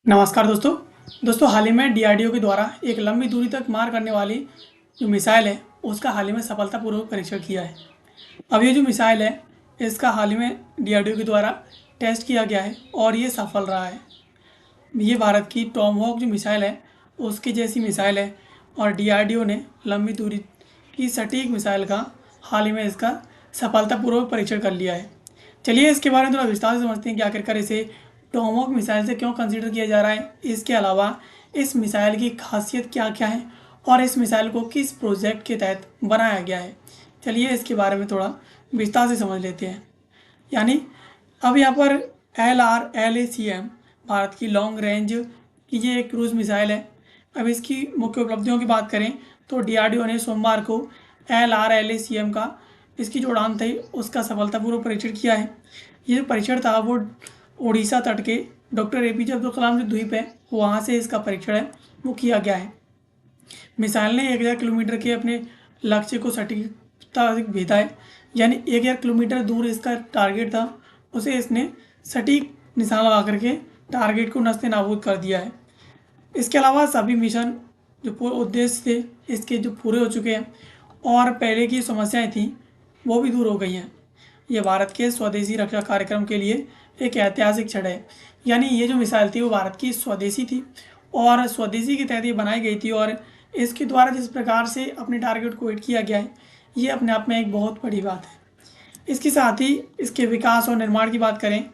नमस्कार दोस्तों हाल ही में डीआरडीओ के द्वारा एक लंबी दूरी तक मार करने वाली जो मिसाइल है उसका हाल ही में सफलतापूर्वक परीक्षण किया है। अब ये जो मिसाइल है इसका हाल ही में डीआरडीओ के द्वारा टेस्ट किया गया है और ये सफल रहा है। ये भारत की टॉमहॉक जो मिसाइल है उसकी जैसी मिसाइल है और डीआरडीओ ने लंबी दूरी की सटीक मिसाइल का हाल ही में इसका सफलतापूर्वक परीक्षण कर लिया है। चलिए इसके बारे में थोड़ा विस्तार से समझते हैं कि आखिरकार इसे टॉमहॉक मिसाइल से क्यों कंसीडर किया जा रहा है। इसके अलावा इस मिसाइल की खासियत क्या क्या है और इस मिसाइल को किस प्रोजेक्ट के तहत बनाया गया है। चलिए इसके बारे में थोड़ा विस्तार से समझ लेते हैं। यानी अब यहाँ पर LRLACM भारत की लॉन्ग रेंज की ये एक क्रूज मिसाइल है। अब इसकी मुख्य उपलब्धियों की बात करें तो डीआरडीओ ने सोमवार को LRLACM का इसकी जो उड़ान थी उसका सफलतापूर्वक परीक्षण किया है। ये जो परीक्षण था वो उड़ीसा तट के डॉक्टर APJ अब्दुल कलाम जो द्वीप है वहाँ से इसका परीक्षण है वो किया गया है। मिसाइल ने 1000 किलोमीटर के अपने लक्ष्य को सटीकता से भेदा है। यानी 1000 किलोमीटर दूर इसका टारगेट था उसे इसने सटीक निशान लगा करके टारगेट को नस्ते नाबूद कर दिया है। इसके अलावा सभी मिशन जो पूरे उद्देश्य थे इसके जो पूरे हो चुके हैं और पहले की समस्याएं थी वो भी दूर हो गई हैं। ये भारत के स्वदेशी रक्षा कार्यक्रम के लिए एक ऐतिहासिक क्षण है। यानी ये जो मिसाइल थी वो भारत की स्वदेशी थी और स्वदेशी के तहत ये बनाई गई थी और इसके द्वारा जिस प्रकार से अपने टारगेट को हिट किया गया है ये अपने आप में एक बहुत बड़ी बात है। इसके साथ ही इसके विकास और निर्माण की बात करें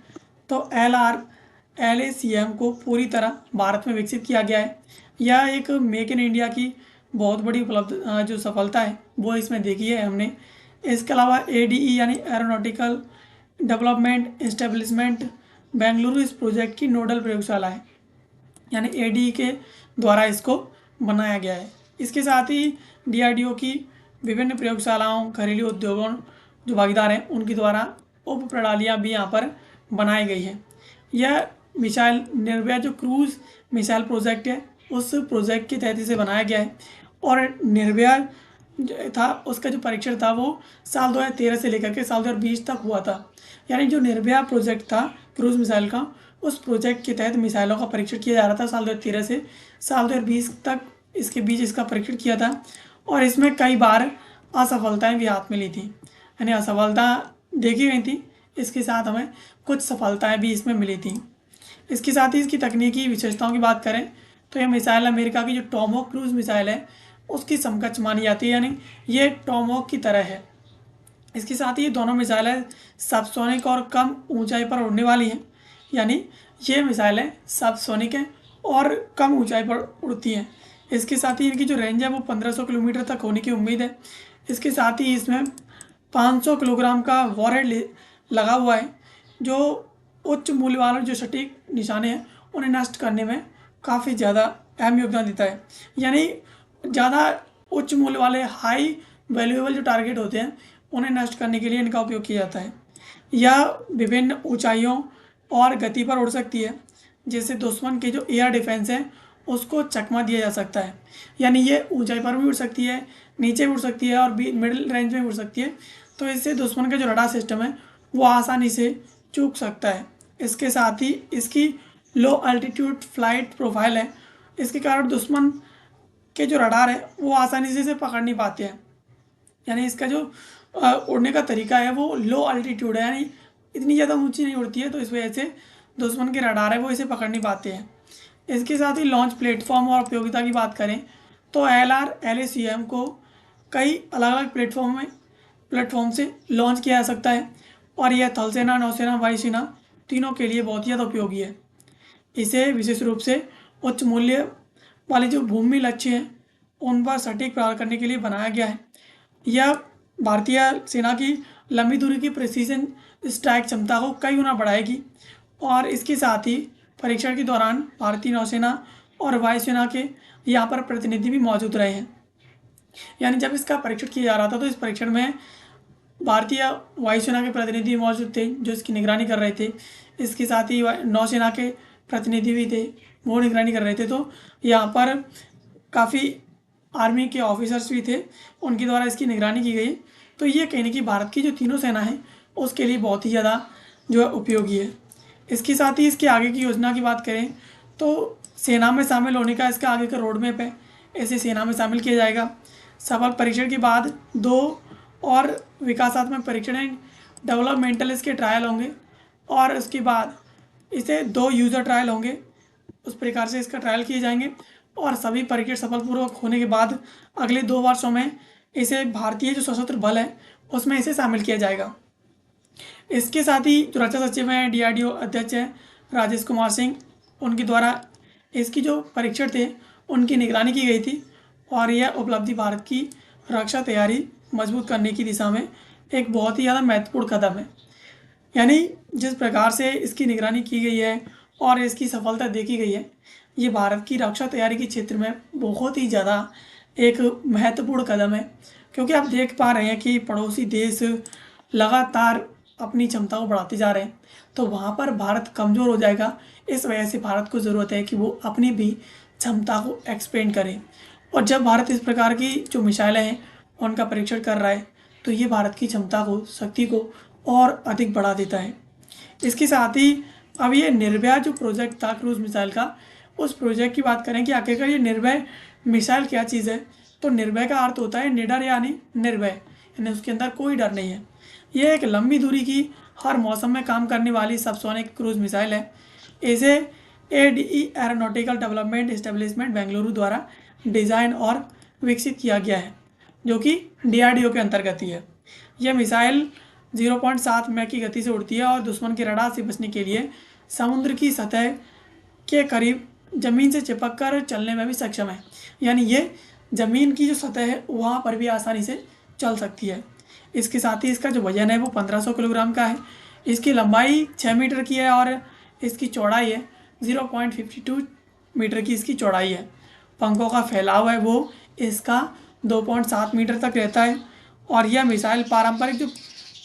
तो LRLACM को पूरी तरह भारत में विकसित किया गया है। यह एक मेक इन इंडिया की बहुत बड़ी उपलब्ध जो सफलता है वो इसमें देखी है हमने। इसके अलावा ADE यानी एरोनॉटिकल डेवलपमेंट एस्टेब्लिशमेंट बेंगलुरु इस प्रोजेक्ट की नोडल प्रयोगशाला है। यानी ADE के द्वारा इसको बनाया गया है। इसके साथ ही DRDO की विभिन्न प्रयोगशालाओं घरेलू उद्योगों जो भागीदार हैं उनके द्वारा उप प्रणालियाँ भी यहाँ पर बनाई गई हैं। यह मिसाइल निर्भया जो क्रूज मिसाइल प्रोजेक्ट है उस प्रोजेक्ट के तहत इसे बनाया गया है और निर्भया था उसका जो परीक्षण था वो साल 2013 से लेकर के साल 2020 तक हुआ था। यानी जो निर्भया प्रोजेक्ट था क्रूज मिसाइल का उस प्रोजेक्ट के तहत मिसाइलों का परीक्षण किया जा रहा था साल 2013 से साल 2020 तक इसके बीच इसका परीक्षण किया था और इसमें कई बार असफलताएं भी हाथ में ली थी। यानी असफलता देखी गई थी इसके साथ हमें कुछ सफलताएं भी इसमें मिली थी। इसके साथ ही इसकी तकनीकी विशेषताओं की बात करें तो यह मिसाइल अमेरिका की जो टॉमहॉक क्रूज मिसाइल है उसकी समकक्ष मानी जाती है। यानी ये टॉमहॉक की तरह है। इसके साथ ही ये दोनों मिसाइलें सबसोनिक और कम ऊंचाई पर उड़ने वाली हैं। यानी ये मिसाइलें सबसोनिक हैं और कम ऊंचाई पर उड़ती हैं। इसके साथ ही इनकी जो रेंज है वो 1500 किलोमीटर तक होने की उम्मीद है। इसके साथ ही इसमें 500 किलोग्राम का वॉरहेड लगा हुआ है जो उच्च मूल्य वाले जो सटीक निशाने हैं उन्हें नष्ट करने में काफ़ी ज़्यादा अहम योगदान देता है। यानी ज़्यादा उच्च मूल्य वाले हाई वैल्यूएबल जो टारगेट होते हैं उन्हें नष्ट करने के लिए इनका उपयोग किया जाता है। यह विभिन्न ऊंचाइयों और गति पर उड़ सकती है जिससे दुश्मन के जो एयर डिफेंस है उसको चकमा दिया जा सकता है। यानी ये ऊंचाई पर भी उड़ सकती है नीचे भी उड़ सकती है और भी मिडिल रेंज में भी उड़ सकती है। तो इससे दुश्मन का जो रडार सिस्टम है वो आसानी से चूक सकता है। इसके साथ ही इसकी लो अल्टीट्यूड फ्लाइट प्रोफाइल है। इसके कारण दुश्मन के जो रडार है वो आसानी से इसे पकड़ नहीं पाते हैं। यानी इसका जो उड़ने का तरीका है वो लो अल्टीट्यूड है यानी इतनी ज़्यादा ऊंची नहीं उड़ती है तो इस वजह से दुश्मन के रडार है वो इसे पकड़ नहीं पाते हैं। इसके साथ ही लॉन्च प्लेटफॉर्म और उपयोगिता की बात करें तो LRLACM को कई अलग अलग प्लेटफॉर्म से लॉन्च किया जा सकता है और यह थल सेना नौसेना वायुसेना तीनों के लिए बहुत ही ज़्यादा उपयोगी है। इसे विशेष रूप से उच्च मूल्य वाले जो भूमि लक्ष्य हैं उन पर सटीक प्रहार करने के लिए बनाया गया है। यह भारतीय सेना की लंबी दूरी की प्रेसिजन स्ट्राइक क्षमता को कई गुना बढ़ाएगी और इसके साथ ही परीक्षण के दौरान भारतीय नौसेना और वायुसेना के यहाँ पर प्रतिनिधि भी मौजूद रहे हैं। यानी जब इसका परीक्षण किया जा रहा था तो इस परीक्षण में भारतीय वायुसेना के प्रतिनिधि मौजूद थे जो इसकी निगरानी कर रहे थे। इसके साथ ही नौसेना के प्रतिनिधि भी थे वो निगरानी कर रहे थे। तो यहाँ पर काफ़ी आर्मी के ऑफिसर्स भी थे उनके द्वारा इसकी निगरानी की गई। तो ये कहीं ना कहीं भारत की जो तीनों सेना है उसके लिए बहुत ही ज़्यादा जो है उपयोगी है। इसके साथ ही इसके आगे की योजना की बात करें तो सेना में शामिल होने का इसका आगे का रोड मैप है, ऐसे सेना में शामिल किया जाएगा। सफल परीक्षण के बाद 2 और विकासात्मक परीक्षण एंड डेवलपमेंटल इसके ट्रायल होंगे, और उसके बाद इसे 2 यूज़र ट्रायल होंगे, उस प्रकार से इसका ट्रायल किए जाएंगे। और सभी परीक्षण सफलपूर्वक होने के बाद अगले 2 वर्षों में इसे भारतीय जो सशस्त्र बल है उसमें इसे शामिल किया जाएगा। इसके साथ ही जो रक्षा सचिव हैं DRDO अध्यक्ष हैं राजेश कुमार सिंह, उनके द्वारा इसकी जो परीक्षण थे उनकी निगरानी की गई थी, और यह उपलब्धि भारत की रक्षा तैयारी मजबूत करने की दिशा में एक बहुत ही ज़्यादा महत्वपूर्ण कदम है। यानी जिस प्रकार से इसकी निगरानी की गई है और इसकी सफलता देखी गई है, ये भारत की रक्षा तैयारी के क्षेत्र में बहुत ही ज़्यादा एक महत्वपूर्ण कदम है, क्योंकि आप देख पा रहे हैं कि पड़ोसी देश लगातार अपनी क्षमता को बढ़ाते जा रहे हैं, तो वहाँ पर भारत कमज़ोर हो जाएगा। इस वजह से भारत को ज़रूरत है कि वो अपनी भी क्षमता को एक्सपेंड करे, और जब भारत इस प्रकार की जो मिसाइलें हैं उनका परीक्षण कर रहा है तो ये भारत की क्षमता को, शक्ति को और अधिक बढ़ा देता है। इसके साथ ही अब ये निर्भया जो प्रोजेक्ट था क्रूज मिसाइल का, उस प्रोजेक्ट की बात करें कि आखिरकार ये निर्भय मिसाइल क्या चीज़ है, तो निर्भय का अर्थ होता है निडर यानी निर्भय, यानी उसके अंदर कोई डर नहीं है। ये एक लंबी दूरी की हर मौसम में काम करने वाली सबसोनिक क्रूज मिसाइल है। इसे ADE aeronautical development establishment Bengaluru द्वारा डिज़ाइन और विकसित किया गया है, जो कि DRDO के अंतर्गत ही है। यह मिसाइल 0.7 मैक की गति से उड़ती है और दुश्मन के रडार से बचने के लिए समुद्र की सतह के करीब ज़मीन से चिपक कर चलने में भी सक्षम है, यानी ये ज़मीन की जो सतह है वहाँ पर भी आसानी से चल सकती है। इसके साथ ही इसका जो वजन है वो 1500 किलोग्राम का है। इसकी लंबाई 6 मीटर की है और इसकी चौड़ाई है 0.52 मीटर की इसकी चौड़ाई है। पंखों का फैलाव है वो इसका 2.7 मीटर तक रहता है, और यह मिसाइल पारंपरिक जो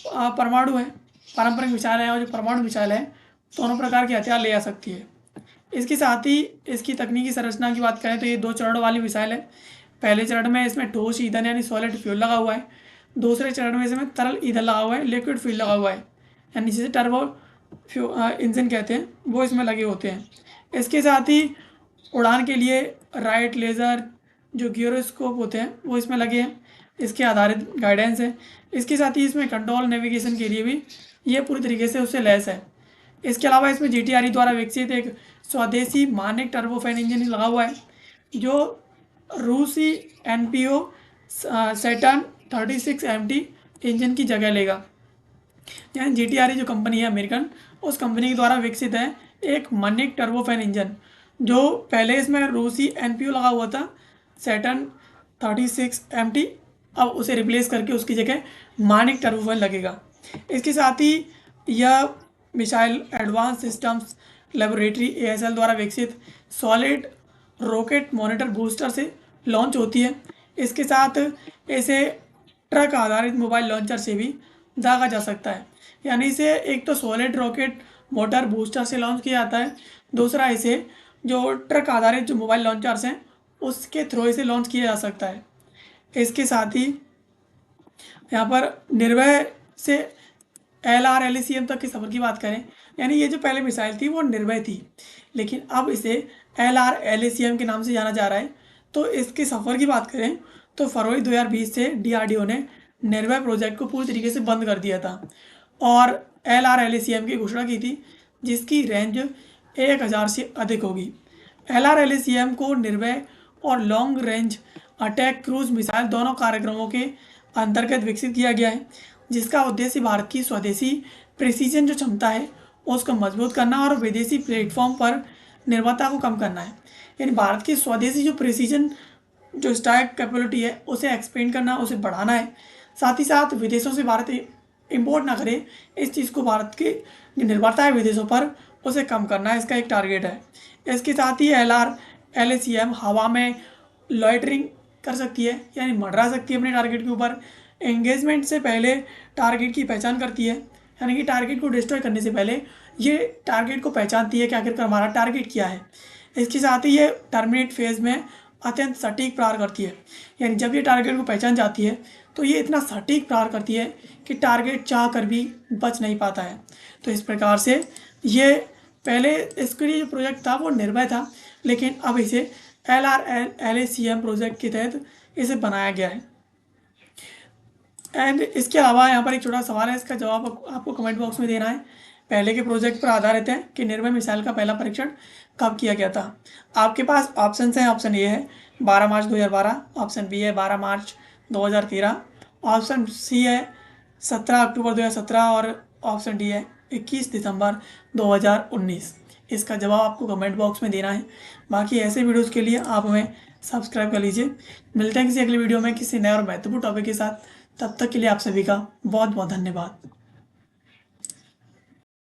पारंपरिक मिसाइल है और जो परमाणु मिसाइल है, दोनों प्रकार के हथियार ले आ सकती है। इसके साथ ही इसकी तकनीकी संरचना की बात करें तो ये 2 चरण वाली मिसाइल है। पहले चरण में इसमें ठोस ईंधन यानी सॉलिड फ्यूल लगा हुआ है, दूसरे चरण में इसमें तरल ईंधन लगा हुआ है, लिक्विड फ्यूल लगा हुआ है, यानी जिसे टर्बो इंजन कहते हैं, वो इसमें लगे होते हैं। इसके साथ ही उड़ान के लिए राइट लेज़र जो गियरोस्कोप होते हैं वो इसमें लगे हैं, इसके आधारित गाइडेंस है। इसके साथ ही इसमें कंट्रोल नेविगेशन के लिए भी ये पूरी तरीके से उससे लैस है। इसके अलावा इसमें GTRE द्वारा विकसित एक स्वदेशी मानिक टर्बोफैन इंजन लगा हुआ है, जो रूसी NPO सैटर्न 36 MT इंजन की जगह लेगा। यानी GTRE जो कंपनी है अमेरिकन, उस कंपनी के द्वारा विकसित है एक मानिक टर्बोफैन इंजन, जो पहले इसमें रूसी NPO लगा हुआ था सैटर्न 36 MT, अब उसे रिप्लेस करके उसकी जगह मानिक टर्बोफैन लगेगा। इसके साथ ही यह missile advance systems laboratory ASL द्वारा विकसित सॉलिड रॉकेट मॉनिटर बूस्टर से लॉन्च होती है। इसके साथ इसे ट्रक आधारित मोबाइल लॉन्चर से भी दागा जा सकता है, यानी इसे एक तो सॉलिड रॉकेट मोटर बूस्टर से लॉन्च किया जाता है, दूसरा इसे जो ट्रक आधारित जो मोबाइल लॉन्चर्स हैं उसके थ्रू इसे लॉन्च किया जा सकता है। इसके साथ ही यहाँ पर निर्भय से LR LACM तक के सफ़र की बात करें, यानी ये जो पहले मिसाइल थी वो निर्भय थी, लेकिन अब इसे LR LACM के नाम से जाना जा रहा है। तो इसके सफ़र की बात करें तो फरवरी 2020 से DRDO ने निर्भय प्रोजेक्ट को पूरी तरीके से बंद कर दिया था और LR LACM की घोषणा की थी, जिसकी रेंज 1000 से अधिक होगी। LR LACM को निर्भय और long range attack cruise missile दोनों कार्यक्रमों के अंतर्गत विकसित किया गया है, जिसका उद्देश्य भारत की स्वदेशी प्रिसीजन जो क्षमता है उसको मजबूत करना और विदेशी प्लेटफॉर्म पर निर्भरता को कम करना है। यानी भारत की स्वदेशी जो प्रिसीजन जो स्ट्राइक कैपेबिलिटी है उसे एक्सपेंड करना, उसे बढ़ाना है। साथ ही साथ विदेशों से भारत इंपोर्ट ना करे, इस चीज़ को भारत की निर्भरता है विदेशों पर उसे कम करना है, इसका एक टारगेट है। इसके साथ ही LR LACM हवा में लॉइटरिंग कर सकती है, यानी मंडरा सकती है अपने टारगेट के ऊपर। एंगेजमेंट से पहले टारगेट की पहचान करती है, यानी कि टारगेट को डिस्ट्रॉय करने से पहले ये टारगेट को पहचानती है कि आखिरकार हमारा टारगेट क्या है। इसके साथ ही ये टर्मिनेट फेज़ में अत्यंत सटीक प्रहार करती है, यानी जब ये टारगेट को पहचान जाती है तो ये इतना सटीक प्रहार करती है कि टारगेट चाह कर भी बच नहीं पाता है। तो इस प्रकार से ये पहले इसके लिए जो प्रोजेक्ट था वो निर्भय था, लेकिन अब इसे LRLACM प्रोजेक्ट के तहत इसे बनाया गया है। एंड इसके अलावा यहाँ पर एक छोटा सवाल है, इसका जवाब आपको कमेंट बॉक्स में देना है। पहले के प्रोजेक्ट पर आधारित है कि निर्भय मिसाइल का पहला परीक्षण कब किया गया था। आपके पास ऑप्शन हैं, ऑप्शन ए है 12 मार्च 2012, ऑप्शन बी है 12 मार्च 2013, ऑप्शन सी है 17 अक्टूबर 2017 और ऑप्शन डी है 21 दिसंबर 2019। इसका जवाब आपको कमेंट बॉक्स में देना है। बाकी ऐसे वीडियोज़ के लिए आप हमें सब्सक्राइब कर लीजिए। मिलते हैं किसी अगली वीडियो में किसी नए और महत्वपूर्ण टॉपिक के साथ। तब तक के लिए आप सभी का बहुत बहुत धन्यवाद।